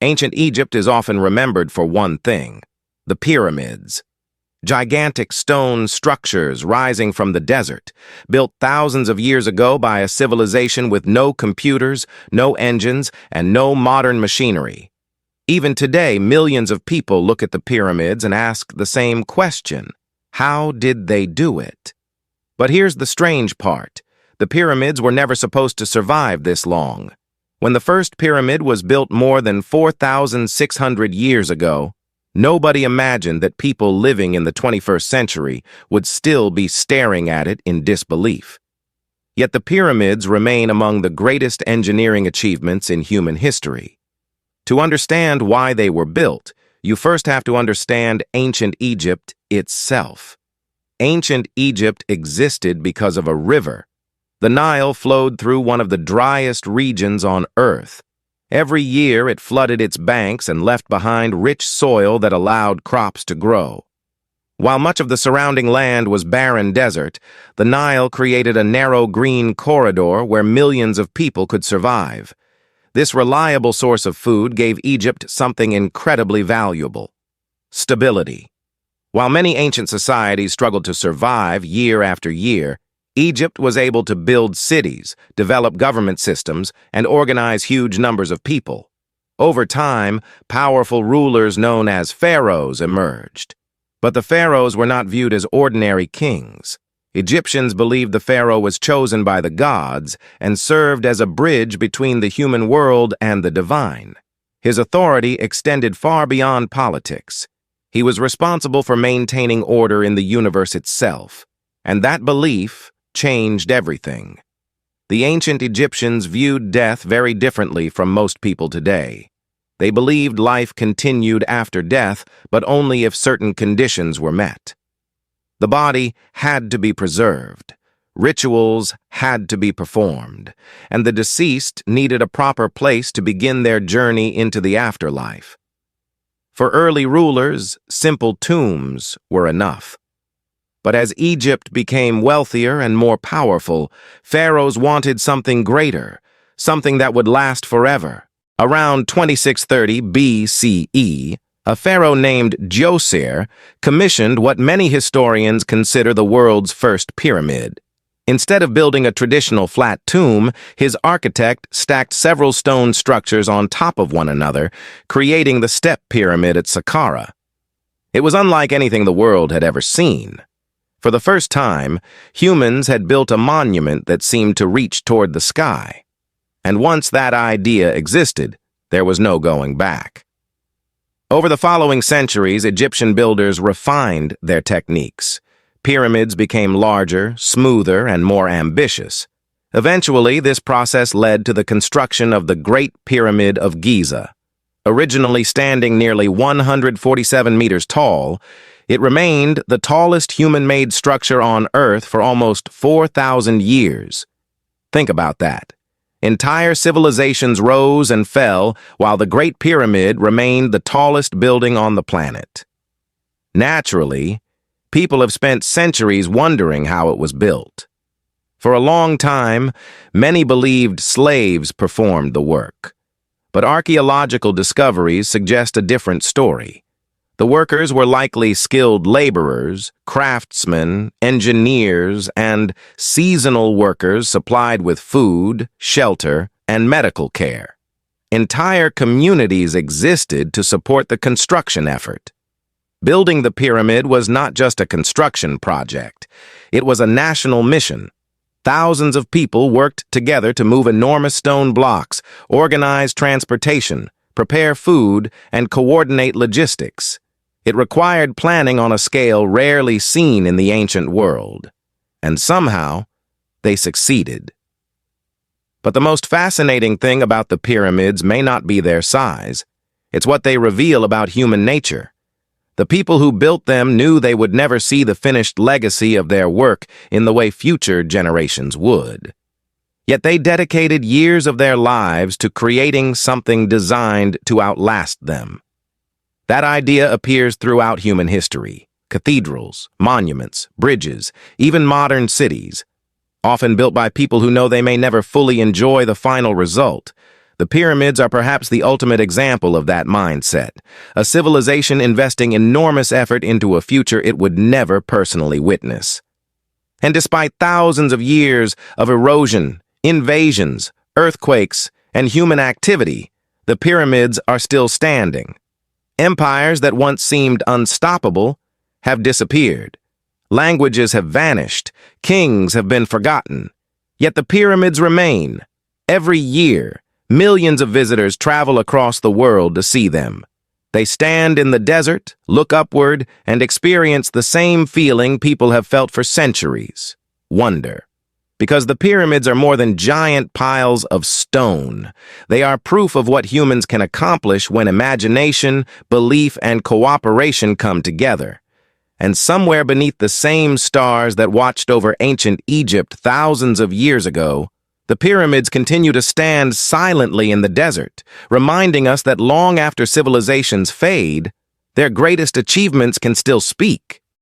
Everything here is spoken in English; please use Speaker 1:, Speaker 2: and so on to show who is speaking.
Speaker 1: Ancient Egypt is often remembered for one thing: the pyramids. Gigantic stone structures rising from the desert, built thousands of years ago by a civilization with no computers, no engines, and no modern machinery. Even today, millions of people look at the pyramids and ask the same question: how did they do it? But here's the strange part: the pyramids were never supposed to survive this long. When the first pyramid was built more than 4,600 years ago, nobody imagined that people living in the 21st century would still be staring at it in disbelief. Yet the pyramids remain among the greatest engineering achievements in human history. To understand why they were built, you first have to understand ancient Egypt itself. Ancient Egypt existed because of a river. The Nile flowed through one of the driest regions on Earth. Every year it flooded its banks and left behind rich soil that allowed crops to grow. While much of the surrounding land was barren desert, the Nile created a narrow green corridor where millions of people could survive. This reliable source of food gave Egypt something incredibly valuable: stability. While many ancient societies struggled to survive year after year, Egypt was able to build cities, develop government systems, and organize huge numbers of people. Over time, powerful rulers known as pharaohs emerged. But the pharaohs were not viewed as ordinary kings. Egyptians believed the pharaoh was chosen by the gods and served as a bridge between the human world and the divine. His authority extended far beyond politics. He was responsible for maintaining order in the universe itself, and that belief changed everything. The ancient Egyptians viewed death very differently from most people today. They believed life continued after death, but only if certain conditions were met. The body had to be preserved, rituals had to be performed, and the deceased needed a proper place to begin their journey into the afterlife. For early rulers, simple tombs were enough. But as Egypt became wealthier and more powerful, pharaohs wanted something greater, something that would last forever. Around 2630 BCE, a pharaoh named Djoser commissioned what many historians consider the world's first pyramid. Instead of building a traditional flat tomb, his architect stacked several stone structures on top of one another, creating the Step Pyramid at Saqqara. It was unlike anything the world had ever seen. For the first time, humans had built a monument that seemed to reach toward the sky. And once that idea existed, there was no going back. Over the following centuries, Egyptian builders refined their techniques. Pyramids became larger, smoother, and more ambitious. Eventually, this process led to the construction of the Great Pyramid of Giza. Originally standing nearly 147 meters tall, it remained the tallest human-made structure on Earth for almost 4,000 years. Think about that. Entire civilizations rose and fell, while the Great Pyramid remained the tallest building on the planet. Naturally, people have spent centuries wondering how it was built. For a long time, many believed slaves performed the work. But archaeological discoveries suggest a different story. The workers were likely skilled laborers, craftsmen, engineers, and seasonal workers supplied with food, shelter, and medical care. Entire communities existed to support the construction effort. Building the pyramid was not just a construction project. It was a national mission. Thousands of people worked together to move enormous stone blocks, organize transportation, prepare food, and coordinate logistics. It required planning on a scale rarely seen in the ancient world. And somehow, they succeeded. But the most fascinating thing about the pyramids may not be their size. It's what they reveal about human nature. The people who built them knew they would never see the finished legacy of their work in the way future generations would. Yet they dedicated years of their lives to creating something designed to outlast them. That idea appears throughout human history: cathedrals, monuments, bridges, even modern cities. Often built by people who know they may never fully enjoy the final result, The pyramids are perhaps the ultimate example of that mindset, a civilization investing enormous effort into a future it would never personally witness. And despite thousands of years of erosion, invasions, earthquakes, and human activity, the pyramids are still standing. Empires that once seemed unstoppable have disappeared. Languages have vanished. Kings have been forgotten. Yet the pyramids remain. Every year, millions of visitors travel across the world to see them. They stand in the desert, look upward, and experience the same feeling people have felt for centuries: wonder. Because the pyramids are more than giant piles of stone. They are proof of what humans can accomplish when imagination, belief, and cooperation come together. And somewhere beneath the same stars that watched over ancient Egypt thousands of years ago, the pyramids continue to stand silently in the desert, reminding us that long after civilizations fade, their greatest achievements can still speak.